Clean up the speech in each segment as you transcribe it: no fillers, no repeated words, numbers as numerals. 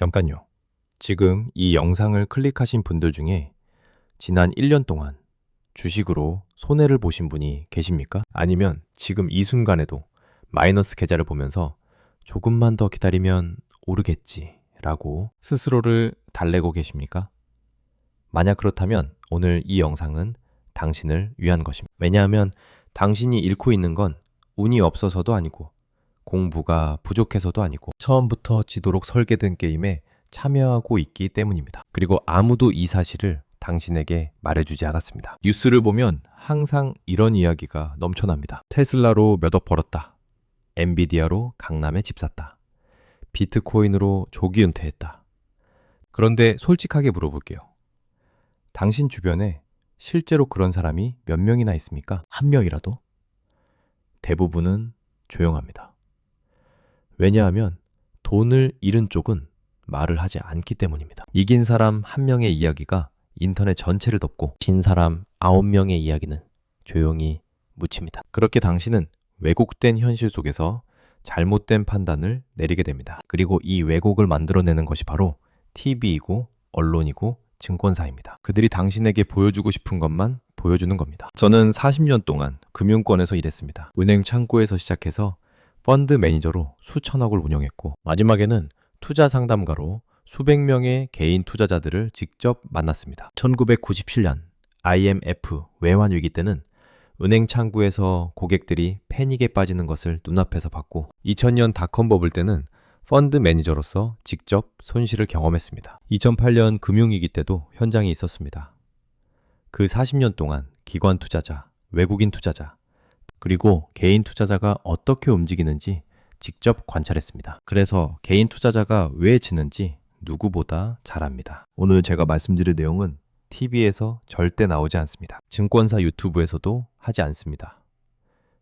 잠깐요. 지금 이 영상을 클릭하신 분들 중에 지난 1년 동안 주식으로 손해를 보신 분이 계십니까? 아니면 지금 이 순간에도 마이너스 계좌를 보면서 조금만 더 기다리면 오르겠지 라고 스스로를 달래고 계십니까? 만약 그렇다면 오늘 이 영상은 당신을 위한 것입니다. 왜냐하면 당신이 잃고 있는 건 운이 없어서도 아니고 공부가 부족해서도 아니고 처음부터 지도록 설계된 게임에 참여하고 있기 때문입니다. 그리고 아무도 이 사실을 당신에게 말해주지 않았습니다. 뉴스를 보면 항상 이런 이야기가 넘쳐납니다. 테슬라로 몇 억 벌었다. 엔비디아로 강남에 집 샀다. 비트코인으로 조기 은퇴했다. 그런데 솔직하게 물어볼게요. 당신 주변에 실제로 그런 사람이 몇 명이나 있습니까? 한 명이라도? 대부분은 조용합니다. 왜냐하면 돈을 잃은 쪽은 말을 하지 않기 때문입니다. 이긴 사람 한 명의 이야기가 인터넷 전체를 덮고 진 사람 9명의 이야기는 조용히 묻힙니다. 그렇게 당신은 왜곡된 현실 속에서 잘못된 판단을 내리게 됩니다. 그리고 이 왜곡을 만들어내는 것이 바로 TV이고 언론이고 증권사입니다. 그들이 당신에게 보여주고 싶은 것만 보여주는 겁니다. 저는 40년 동안 금융권에서 일했습니다. 은행 창구에서 시작해서 펀드 매니저로 수천억을 운영했고 마지막에는 투자 상담가로 수백 명의 개인 투자자들을 직접 만났습니다. 1997년 IMF 외환 위기 때는 은행 창구에서 고객들이 패닉에 빠지는 것을 눈앞에서 봤고 2000년 닷컴 버블 때는 펀드 매니저로서 직접 손실을 경험했습니다. 2008년 금융위기 때도 현장에 있었습니다. 그 40년 동안 기관 투자자, 외국인 투자자, 그리고 개인 투자자가 어떻게 움직이는지 직접 관찰했습니다. 그래서 개인 투자자가 왜 지는지 누구보다 잘 압니다. 오늘 제가 말씀드릴 내용은 TV에서 절대 나오지 않습니다. 증권사 유튜브에서도 하지 않습니다.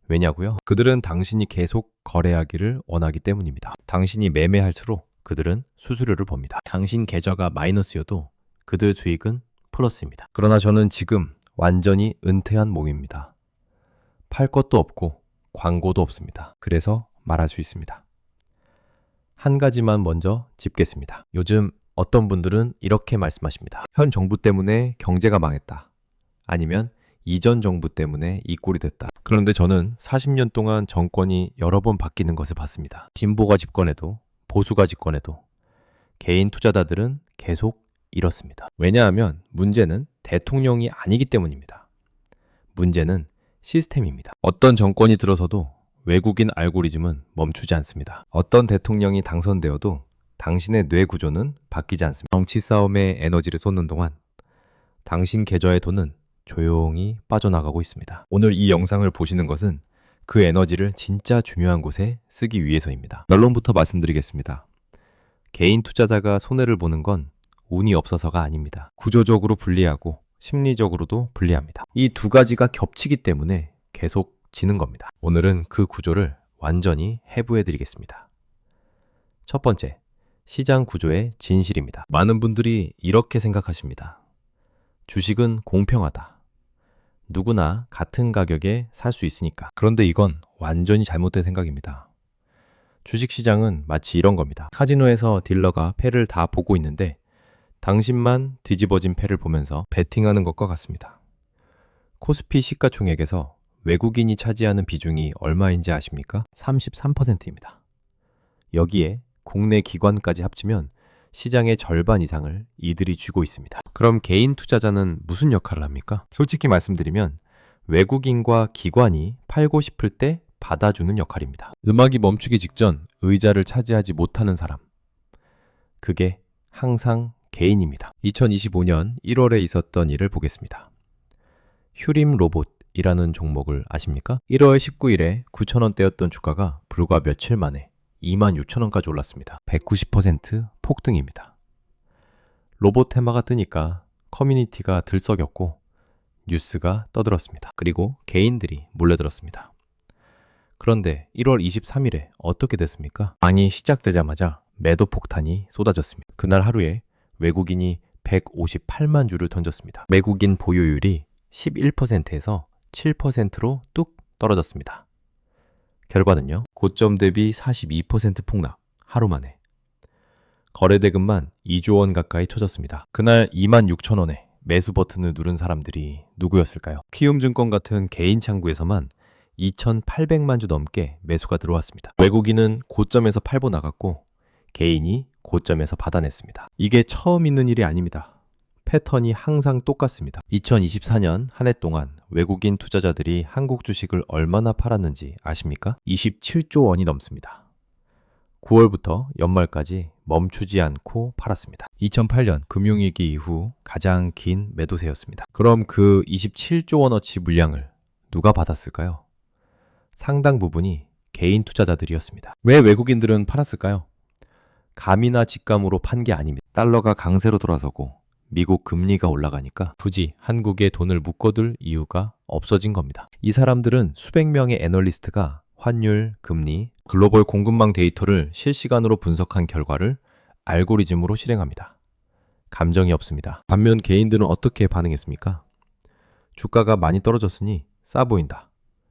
왜냐고요? 그들은 당신이 계속 거래하기를 원하기 때문입니다. 당신이 매매할수록 그들은 수수료를 법니다. 당신 계좌가 마이너스여도 그들 수익은 플러스입니다. 그러나 저는 지금 완전히 은퇴한 몸입니다. 팔 것도 없고 광고도 없습니다. 그래서 말할 수 있습니다. 한 가지만 먼저 짚겠습니다. 요즘 어떤 분들은 이렇게 말씀하십니다. 현 정부 때문에 경제가 망했다. 아니면 이전 정부 때문에 이 꼴이 됐다. 그런데 저는 40년 동안 정권이 여러 번 바뀌는 것을 봤습니다. 진보가 집권해도 보수가 집권해도 개인 투자자들은 계속 잃었습니다. 왜냐하면 문제는 대통령이 아니기 때문입니다. 문제는 시스템입니다. 어떤 정권이 들어서도 외국인 알고리즘은 멈추지 않습니다. 어떤 대통령이 당선되어도 당신의 뇌 구조는 바뀌지 않습니다. 정치 싸움에 에너지를 쏟는 동안 당신 계좌의 돈은 조용히 빠져나가고 있습니다. 오늘 이 영상을 보시는 것은 그 에너지를 진짜 중요한 곳에 쓰기 위해서입니다. 결론부터 말씀드리겠습니다. 개인 투자자가 손해를 보는 건 운이 없어서가 아닙니다. 구조적으로 불리하고 심리적으로도 불리합니다. 이 두 가지가 겹치기 때문에 계속 지는 겁니다. 오늘은 그 구조를 완전히 해부해 드리겠습니다. 첫 번째, 시장 구조의 진실입니다. 많은 분들이 이렇게 생각하십니다. 주식은 공평하다. 누구나 같은 가격에 살 수 있으니까. 그런데 이건 완전히 잘못된 생각입니다. 주식시장은 마치 이런 겁니다. 카지노에서 딜러가 패를 다 보고 있는데 당신만 뒤집어진 패를 보면서 베팅하는 것과 같습니다. 코스피 시가총액에서 외국인이 차지하는 비중이 얼마인지 아십니까? 33%입니다. 여기에 국내 기관까지 합치면 시장의 절반 이상을 이들이 쥐고 있습니다. 그럼 개인 투자자는 무슨 역할을 합니까? 솔직히 말씀드리면 외국인과 기관이 팔고 싶을 때 받아주는 역할입니다. 음악이 멈추기 직전 의자를 차지하지 못하는 사람. 그게 항상 개인입니다. 2025년 1월에 있었던 일을 보겠습니다. 휴림 로봇이라는 종목을 아십니까? 1월 19일에 9,000원대였던 주가가 불과 며칠 만에 26,000원까지 올랐습니다. 190% 폭등입니다. 로봇 테마가 뜨니까 커뮤니티가 들썩였고 뉴스가 떠들었습니다. 그리고 개인들이 몰려들었습니다. 그런데 1월 23일에 어떻게 됐습니까? 장이 시작되자마자 매도 폭탄이 쏟아졌습니다. 그날 하루에 외국인이 158만 주를 던졌습니다. 외국인 보유율이 11%에서 7%로 뚝 떨어졌습니다. 결과는요, 고점 대비 42% 폭락, 하루 만에. 거래 대금만 2조 원 가까이 터졌습니다. 그날 26,000원에 매수 버튼을 누른 사람들이 누구였을까요? 키움증권 같은 개인 창구에서만 2,800만 주 넘게 매수가 들어왔습니다. 외국인은 고점에서 팔고 나갔고 개인이 고점에서 받아냈습니다. 이게 처음 있는 일이 아닙니다. 패턴이 항상 똑같습니다. 2024년 한 해 동안 외국인 투자자들이 한국 주식을 얼마나 팔았는지 아십니까? 27조 원이 넘습니다. 9월부터 연말까지 멈추지 않고 팔았습니다. 2008년 금융위기 이후 가장 긴 매도세였습니다. 그럼 그 27조 원어치 물량을 누가 받았을까요? 상당 부분이 개인 투자자들이었습니다. 왜 외국인들은 팔았을까요? 감이나 직감으로 판 게 아닙니다. 달러가 강세로 돌아서고 미국 금리가 올라가니까 굳이 한국에 돈을 묶어둘 이유가 없어진 겁니다. 이 사람들은 수백 명의 애널리스트가 환율, 금리, 글로벌 공급망 데이터를 실시간으로 분석한 결과를 알고리즘으로 실행합니다. 감정이 없습니다. 반면 개인들은 어떻게 반응했습니까? 주가가 많이 떨어졌으니 싸 보인다.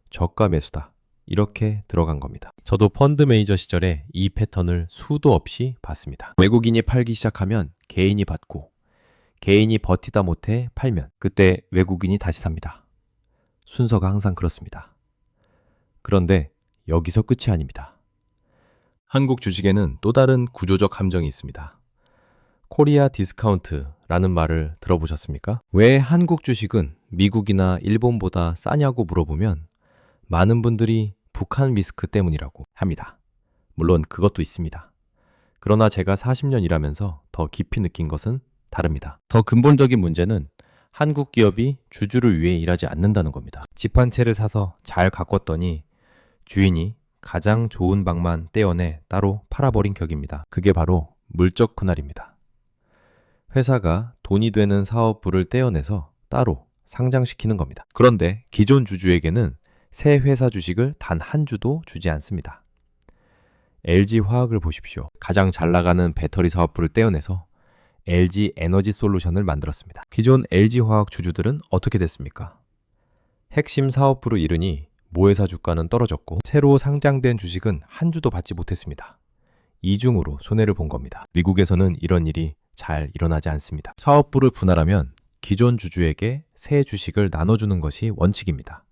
저가 매수다. 이렇게 들어간 겁니다. 저도 펀드 매니저 시절에 이 패턴을 수도 없이 봤습니다. 외국인이 팔기 시작하면 개인이 받고 개인이 버티다 못해 팔면 그때 외국인이 다시 삽니다. 순서가 항상 그렇습니다. 그런데 여기서 끝이 아닙니다. 한국 주식에는 또 다른 구조적 함정이 있습니다. 코리아 디스카운트라는 말을 들어보셨습니까? 왜 한국 주식은 미국이나 일본보다 싸냐고 물어보면 많은 분들이 북한 리스크 때문이라고 합니다. 물론 그것도 있습니다. 그러나 제가 40년 일하면서 더 깊이 느낀 것은 다릅니다. 더 근본적인 문제는 한국 기업이 주주를 위해 일하지 않는다는 겁니다. 집 한 채를 사서 잘 가꿨더니 주인이 가장 좋은 방만 떼어내 따로 팔아버린 격입니다. 그게 바로 물적 분할입니다. 회사가 돈이 되는 사업부를 떼어내서 따로 상장시키는 겁니다. 그런데 기존 주주에게는 새 회사 주식을 단 한 주도 주지 않습니다. LG화학을 보십시오. 가장 잘 나가는 배터리 사업부를 떼어내서 LG 에너지 솔루션을 만들었습니다. 기존 LG화학 주주들은 어떻게 됐습니까? 핵심 사업부를 잃으니 모회사 주가는 떨어졌고 새로 상장된 주식은 한 주도 받지 못했습니다. 이중으로 손해를 본 겁니다. 미국에서는 이런 일이 잘 일어나지 않습니다. 사업부를 분할하면 기존 주주에게 새 주식을 나눠주는 것이 원칙입니다.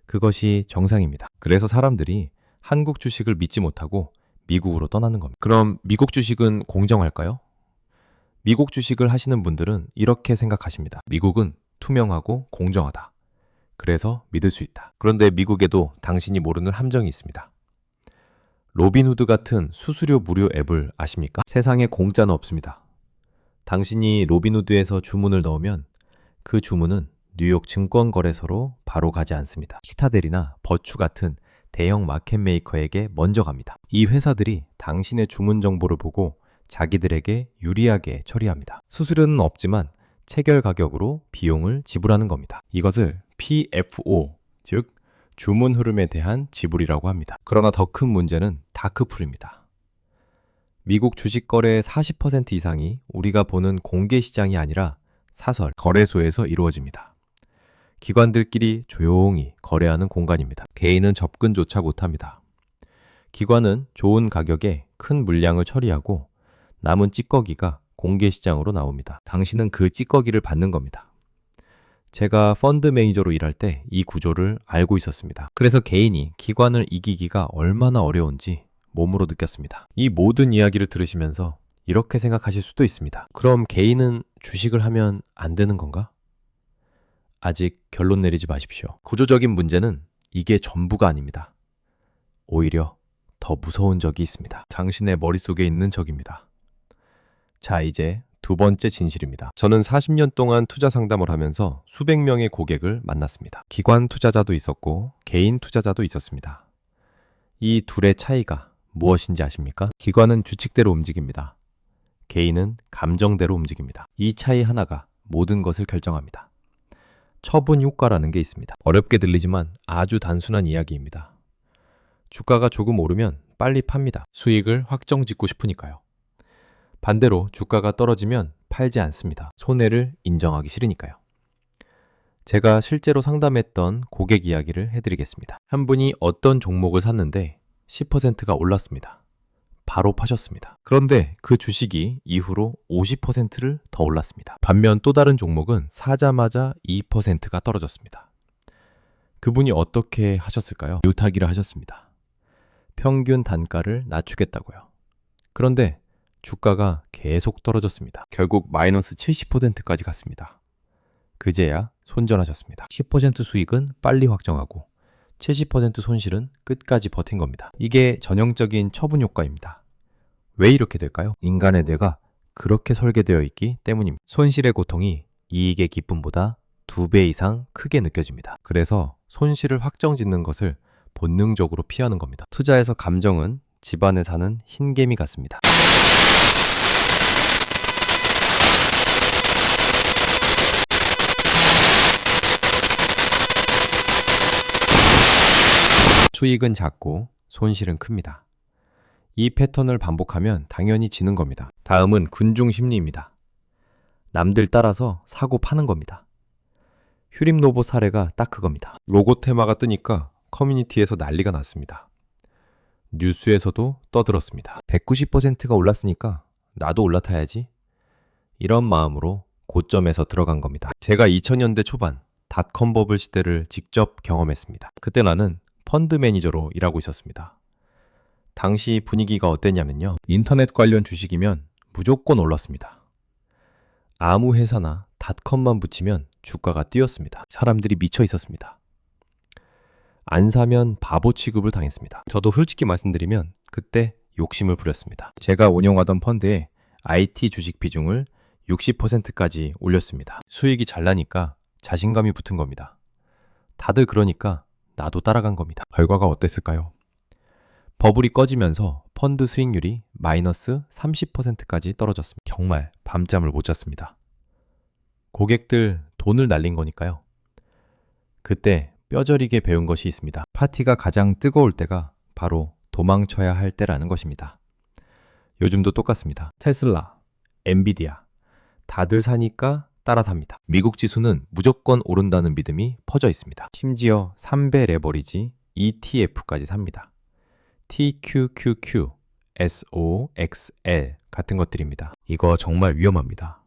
그것이 정상입니다. 그래서 사람들이 한국 주식을 믿지 못하고 미국으로 떠나는 겁니다. 그럼 미국 주식은 공정할까요? 미국 주식을 하시는 분들은 이렇게 생각하십니다. 미국은 투명하고 공정하다. 그래서 믿을 수 있다. 그런데 미국에도 당신이 모르는 함정이 있습니다. 로빈후드 같은 수수료 무료 앱을 아십니까? 세상에 공짜는 없습니다. 당신이 로빈후드에서 주문을 넣으면 그 주문은 뉴욕 증권거래소로 바로 가지 않습니다. 시타델이나 버추 같은 대형 마켓 메이커에게 먼저 갑니다. 이 회사들이 당신의 주문 정보를 보고 자기들에게 유리하게 처리합니다. 수수료는 없지만 체결 가격으로 비용을 지불하는 겁니다. 이것을 PFO, 즉 주문 흐름에 대한 지불이라고 합니다. 그러나 더 큰 문제는 다크풀입니다. 미국 주식 거래의 40% 이상이 우리가 보는 공개 시장이 아니라 사설, 거래소에서 이루어집니다. 기관들끼리 조용히 거래하는 공간입니다. 개인은 접근조차 못합니다. 기관은 좋은 가격에 큰 물량을 처리하고 남은 찌꺼기가 공개 시장으로 나옵니다. 당신은 그 찌꺼기를 받는 겁니다. 제가 펀드 매니저로 일할 때 이 구조를 알고 있었습니다. 그래서 개인이 기관을 이기기가 얼마나 어려운지 몸으로 느꼈습니다. 이 모든 이야기를 들으시면서 이렇게 생각하실 수도 있습니다. 그럼 개인은 주식을 하면 안 되는 건가? 아직 결론 내리지 마십시오. 구조적인 문제는 이게 전부가 아닙니다. 오히려 더 무서운 적이 있습니다. 당신의 머릿속에 있는 적입니다. 자, 이제 두 번째 진실입니다. 저는 40년 동안 투자 상담을 하면서 수백 명의 고객을 만났습니다. 기관 투자자도 있었고 개인 투자자도 있었습니다. 이 둘의 차이가 무엇인지 아십니까? 기관은 규칙대로 움직입니다. 개인은 감정대로 움직입니다. 이 차이 하나가 모든 것을 결정합니다. 처분 효과라는 게 있습니다. 어렵게 들리지만 아주 단순한 이야기입니다. 주가가 조금 오르면 빨리 팝니다. 수익을 확정 짓고 싶으니까요. 반대로 주가가 떨어지면 팔지 않습니다. 손해를 인정하기 싫으니까요. 제가 실제로 상담했던 고객 이야기를 해드리겠습니다. 한 분이 어떤 종목을 샀는데 10%가 올랐습니다. 바로 파셨습니다. 그런데 그 주식이 이후로 50%를 더 올랐습니다. 반면 또 다른 종목은 사자마자 2%가 떨어졌습니다. 그분이 어떻게 하셨을까요? 묘타기를 하셨습니다. 평균 단가를 낮추겠다고요. 그런데 주가가 계속 떨어졌습니다. 결국 마이너스 70%까지 갔습니다. 그제야 손절하셨습니다. 10% 수익은 빨리 확정하고 70% 손실은 끝까지 버틴 겁니다. 이게 전형적인 처분 효과입니다. 왜 이렇게 될까요? 인간의 뇌가 그렇게 설계되어 있기 때문입니다. 손실의 고통이 이익의 기쁨보다 2배 이상 크게 느껴집니다. 그래서 손실을 확정짓는 것을 본능적으로 피하는 겁니다. 투자에서 감정은 집안에 사는 흰개미 같습니다. 수익은 작고 손실은 큽니다. 이 패턴을 반복하면 당연히 지는 겁니다. 다음은 군중 심리입니다. 남들 따라서 사고 파는 겁니다. 휴림 로봇 사례가 딱 그겁니다. 로고 테마가 뜨니까 커뮤니티에서 난리가 났습니다. 뉴스에서도 떠들었습니다. 190%가 올랐으니까 나도 올라타야지. 이런 마음으로 고점에서 들어간 겁니다. 제가 2000년대 초반 닷컴 버블 시대를 직접 경험했습니다. 그때 나는 펀드 매니저로 일하고 있었습니다. 당시 분위기가 어땠냐면요. 인터넷 관련 주식이면 무조건 올랐습니다. 아무 회사나 닷컴만 붙이면 주가가 뛰었습니다. 사람들이 미쳐 있었습니다. 안 사면 바보 취급을 당했습니다. 저도 솔직히 말씀드리면 그때 욕심을 부렸습니다. 제가 운영하던 펀드에 IT 주식 비중을 60%까지 올렸습니다. 수익이 잘 나니까 자신감이 붙은 겁니다. 다들 그러니까 나도 따라간 겁니다. 결과가 어땠을까요? 버블이 꺼지면서 펀드 수익률이 마이너스 30%까지 떨어졌습니다. 정말 밤잠을 못 잤습니다. 고객들 돈을 날린 거니까요. 그때 뼈저리게 배운 것이 있습니다. 파티가 가장 뜨거울 때가 바로 도망쳐야 할 때라는 것입니다. 요즘도 똑같습니다. 테슬라, 엔비디아 다들 사니까 따라 삽니다. 미국 지수는 무조건 오른다는 믿음이 퍼져 있습니다. 심지어 3배 레버리지 ETF까지 삽니다. TQQQ, SOXL 같은 것들입니다. 이거 정말 위험합니다.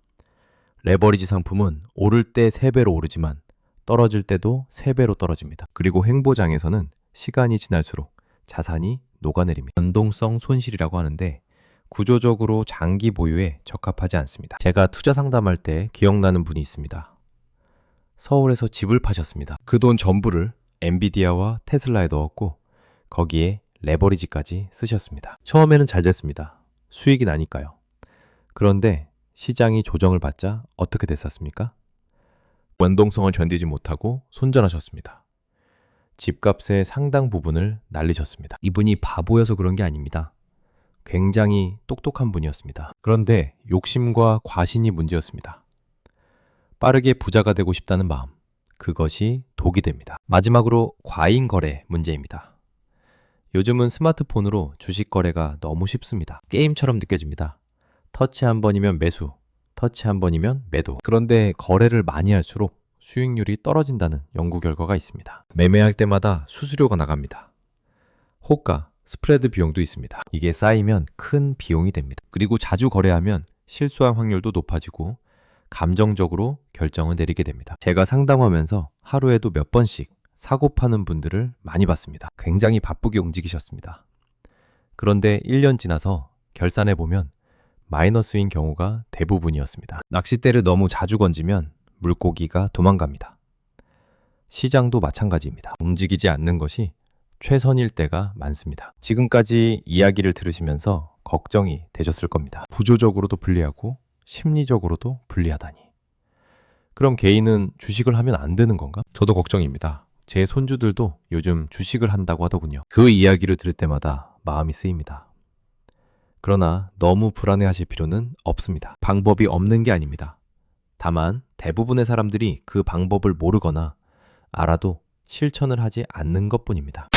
레버리지 상품은 오를 때 3배로 오르지만 떨어질 때도 3배로 떨어집니다. 그리고 횡보장에서는 시간이 지날수록 자산이 녹아내립니다. 변동성 손실이라고 하는데 구조적으로 장기 보유에 적합하지 않습니다. 제가 투자 상담할 때 기억나는 분이 있습니다. 서울에서 집을 파셨습니다. 그 돈 전부를 엔비디아와 테슬라에 넣었고 거기에 레버리지까지 쓰셨습니다. 처음에는 잘 됐습니다. 수익이 나니까요. 그런데 시장이 조정을 받자 어떻게 됐었습니까? 변동성을 견디지 못하고 손절하셨습니다. 집값의 상당 부분을 날리셨습니다. 이분이 바보여서 그런 게 아닙니다. 굉장히 똑똑한 분이었습니다. 그런데 욕심과 과신이 문제였습니다. 빠르게 부자가 되고 싶다는 마음, 그것이 독이 됩니다. 마지막으로 과잉 거래 문제입니다. 요즘은 스마트폰으로 주식 거래가 너무 쉽습니다. 게임처럼 느껴집니다. 터치 한 번이면 매수, 터치 한 번이면 매도. 그런데 거래를 많이 할수록 수익률이 떨어진다는 연구 결과가 있습니다. 매매할 때마다 수수료가 나갑니다. 호가, 스프레드 비용도 있습니다. 이게 쌓이면 큰 비용이 됩니다. 그리고 자주 거래하면 실수할 확률도 높아지고 감정적으로 결정을 내리게 됩니다. 제가 상담하면서 하루에도 몇 번씩 사고 파는 분들을 많이 봤습니다. 굉장히 바쁘게 움직이셨습니다. 그런데 1년 지나서 결산해 보면 마이너스인 경우가 대부분이었습니다. 낚싯대를 너무 자주 건지면 물고기가 도망갑니다. 시장도 마찬가지입니다. 움직이지 않는 것이 최선일 때가 많습니다. 지금까지 이야기를 들으시면서 걱정이 되셨을 겁니다. 구조적으로도 불리하고 심리적으로도 불리하다니. 그럼 개인은 주식을 하면 안 되는 건가? 저도 걱정입니다. 제 손주들도 요즘 주식을 한다고 하더군요. 그 이야기를 들을 때마다 마음이 쓰입니다. 그러나 너무 불안해하실 필요는 없습니다. 방법이 없는 게 아닙니다. 다만 대부분의 사람들이 그 방법을 모르거나 알아도 실천을 하지 않는 것뿐입니다.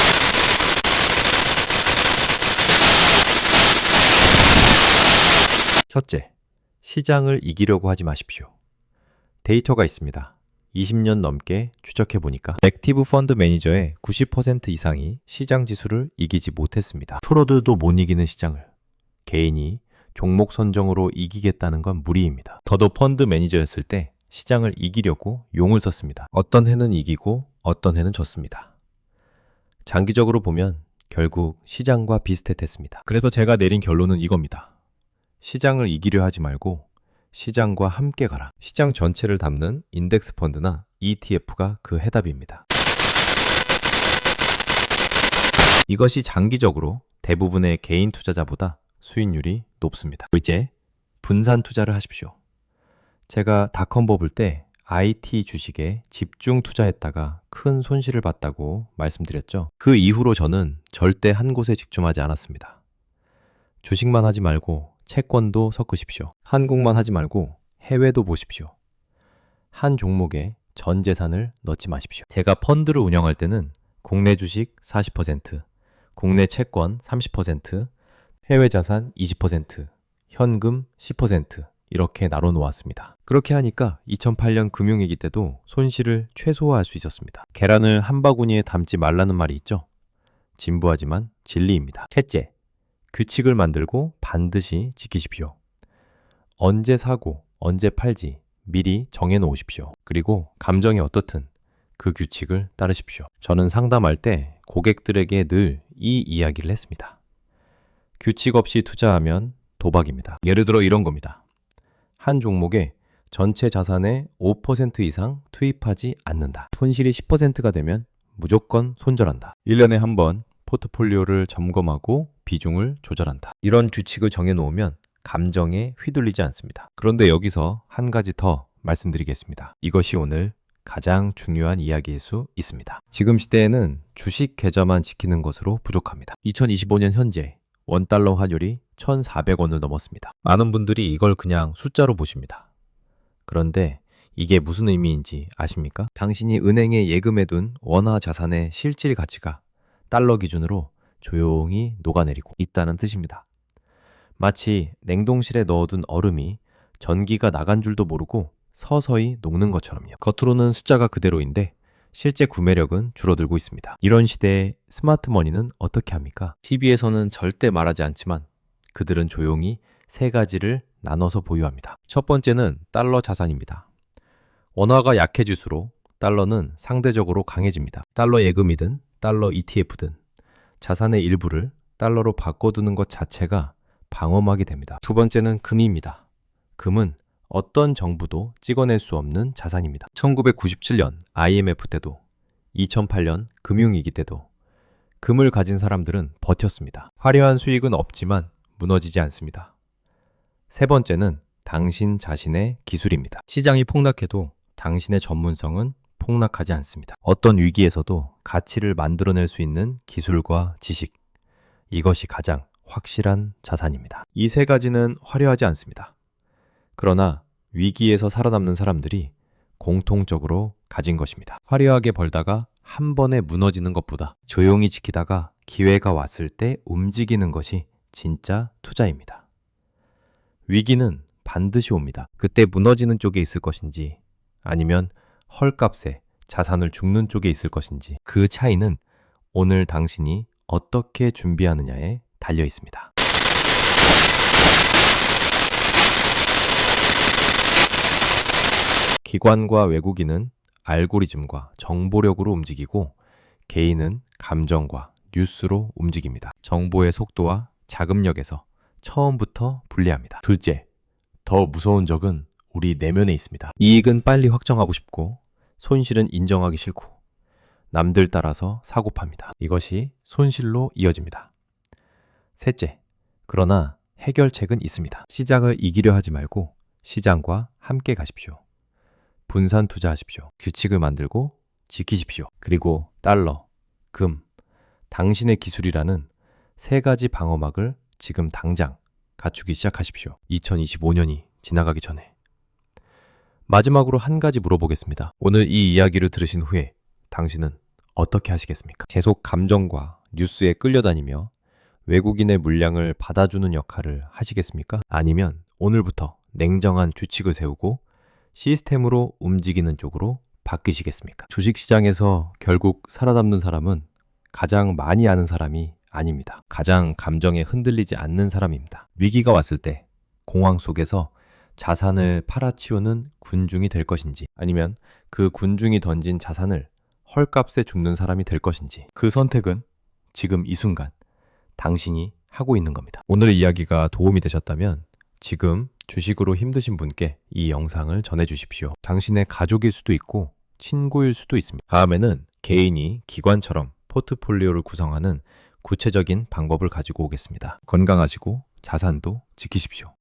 첫째, 시장을 이기려고 하지 마십시오. 데이터가 있습니다. 20년 넘게 추적해 보니까 액티브 펀드 매니저의 90% 이상이 시장 지수를 이기지 못했습니다. 프로들도 못 이기는 시장을 개인이 종목 선정으로 이기겠다는 건 무리입니다. 저도 펀드 매니저였을 때 시장을 이기려고 용을 썼습니다. 어떤 해는 이기고 어떤 해는 졌습니다. 장기적으로 보면 결국 시장과 비슷했습니다. 그래서 제가 내린 결론은 이겁니다. 시장을 이기려 하지 말고 시장과 함께 가라. 시장 전체를 담는 인덱스 펀드나 ETF가 그 해답입니다. 이것이 장기적으로 대부분의 개인 투자자보다 수익률이 높습니다. 둘째, 분산 투자를 하십시오. 제가 닷컴 버블 때 IT 주식에 집중 투자했다가 큰 손실을 봤다고 말씀드렸죠. 그 이후로 저는 절대 한 곳에 집중하지 않았습니다. 주식만 하지 말고 채권도 섞으십시오. 한국만 하지 말고 해외도 보십시오. 한 종목에 전 재산을 넣지 마십시오. 제가 펀드를 운영할 때는 국내 주식 40%, 국내 채권 30%, 해외 자산 20%, 현금 10% 이렇게 나눠 놓았습니다. 그렇게 하니까 2008년 금융위기 때도 손실을 최소화할 수 있었습니다. 계란을 한 바구니에 담지 말라는 말이 있죠. 진부하지만 진리입니다. 셋째, 규칙을 만들고 반드시 지키십시오. 언제 사고, 언제 팔지 미리 정해 놓으십시오. 그리고 감정이 어떻든 그 규칙을 따르십시오. 저는 상담할 때 고객들에게 늘 이 이야기를 했습니다. 규칙 없이 투자하면 도박입니다. 예를 들어 이런 겁니다. 한 종목에 전체 자산의 5% 이상 투입하지 않는다. 손실이 10%가 되면 무조건 손절한다. 1년에 한 번 포트폴리오를 점검하고 비중을 조절한다. 이런 규칙을 정해놓으면 감정에 휘둘리지 않습니다. 그런데 여기서 한 가지 더 말씀드리겠습니다. 이것이 오늘 가장 중요한 이야기일 수 있습니다. 지금 시대에는 주식 계좌만 지키는 것으로 부족합니다. 2025년 현재 원달러 환율이 1,400원을 넘었습니다. 많은 분들이 이걸 그냥 숫자로 보십니다. 그런데 이게 무슨 의미인지 아십니까? 당신이 은행에 예금해둔 원화 자산의 실질 가치가 달러 기준으로 조용히 녹아내리고 있다는 뜻입니다. 마치 냉동실에 넣어둔 얼음이 전기가 나간 줄도 모르고 서서히 녹는 것처럼요. 겉으로는 숫자가 그대로인데 실제 구매력은 줄어들고 있습니다. 이런 시대에 스마트머니는 어떻게 합니까? TV에서는 절대 말하지 않지만 그들은 조용히 세 가지를 나눠서 보유합니다. 첫 번째는 달러 자산입니다. 원화가 약해질수록 달러는 상대적으로 강해집니다. 달러 예금이든 달러 ETF든 자산의 일부를 달러로 바꿔두는 것 자체가 방어막이 됩니다. 두 번째는 금입니다. 금은 어떤 정부도 찍어낼 수 없는 자산입니다. 1997년 IMF 때도 2008년 금융위기 때도 금을 가진 사람들은 버텼습니다. 화려한 수익은 없지만 무너지지 않습니다. 세 번째는 당신 자신의 기술입니다. 시장이 폭락해도 당신의 전문성은 폭락하지 않습니다. 어떤 위기에서도 가치를 만들어낼 수 있는 기술과 지식, 이것이 가장 확실한 자산입니다. 이 세 가지는 화려하지 않습니다. 그러나 위기에서 살아남는 사람들이 공통적으로 가진 것입니다. 화려하게 벌다가 한 번에 무너지는 것보다 조용히 지키다가 기회가 왔을 때 움직이는 것이 진짜 투자입니다. 위기는 반드시 옵니다. 그때 무너지는 쪽에 있을 것인지 아니면 헐값에 자산을 죽는 쪽에 있을 것인지 그 차이는 오늘 당신이 어떻게 준비하느냐에 달려 있습니다. 기관과 외국인은 알고리즘과 정보력으로 움직이고 개인은 감정과 뉴스로 움직입니다. 정보의 속도와 자금력에서 처음부터 분리합니다. 둘째, 더 무서운 적은 우리 내면에 있습니다. 이익은 빨리 확정하고 싶고 손실은 인정하기 싫고 남들 따라서 사고 팝니다. 이것이 손실로 이어집니다. 셋째, 그러나 해결책은 있습니다. 시장을 이기려 하지 말고 시장과 함께 가십시오. 분산 투자하십시오. 규칙을 만들고 지키십시오. 그리고 달러, 금, 당신의 기술이라는 세 가지 방어막을 지금 당장 갖추기 시작하십시오. 2025년이 지나가기 전에. 마지막으로 한 가지 물어보겠습니다. 오늘 이 이야기를 들으신 후에 당신은 어떻게 하시겠습니까? 계속 감정과 뉴스에 끌려다니며 외국인의 물량을 받아주는 역할을 하시겠습니까? 아니면 오늘부터 냉정한 규칙을 세우고 시스템으로 움직이는 쪽으로 바뀌시겠습니까? 주식시장에서 결국 살아남는 사람은 가장 많이 아는 사람이 아닙니다. 가장 감정에 흔들리지 않는 사람입니다. 위기가 왔을 때 공황 속에서 자산을 팔아치우는 군중이 될 것인지, 아니면 그 군중이 던진 자산을 헐값에 줍는 사람이 될 것인지, 그 선택은 지금 이 순간 당신이 하고 있는 겁니다. 오늘의 이야기가 도움이 되셨다면 지금 주식으로 힘드신 분께 이 영상을 전해주십시오. 당신의 가족일 수도 있고 친구일 수도 있습니다. 다음에는 개인이 기관처럼 포트폴리오를 구성하는 구체적인 방법을 가지고 오겠습니다. 건강하시고 자산도 지키십시오.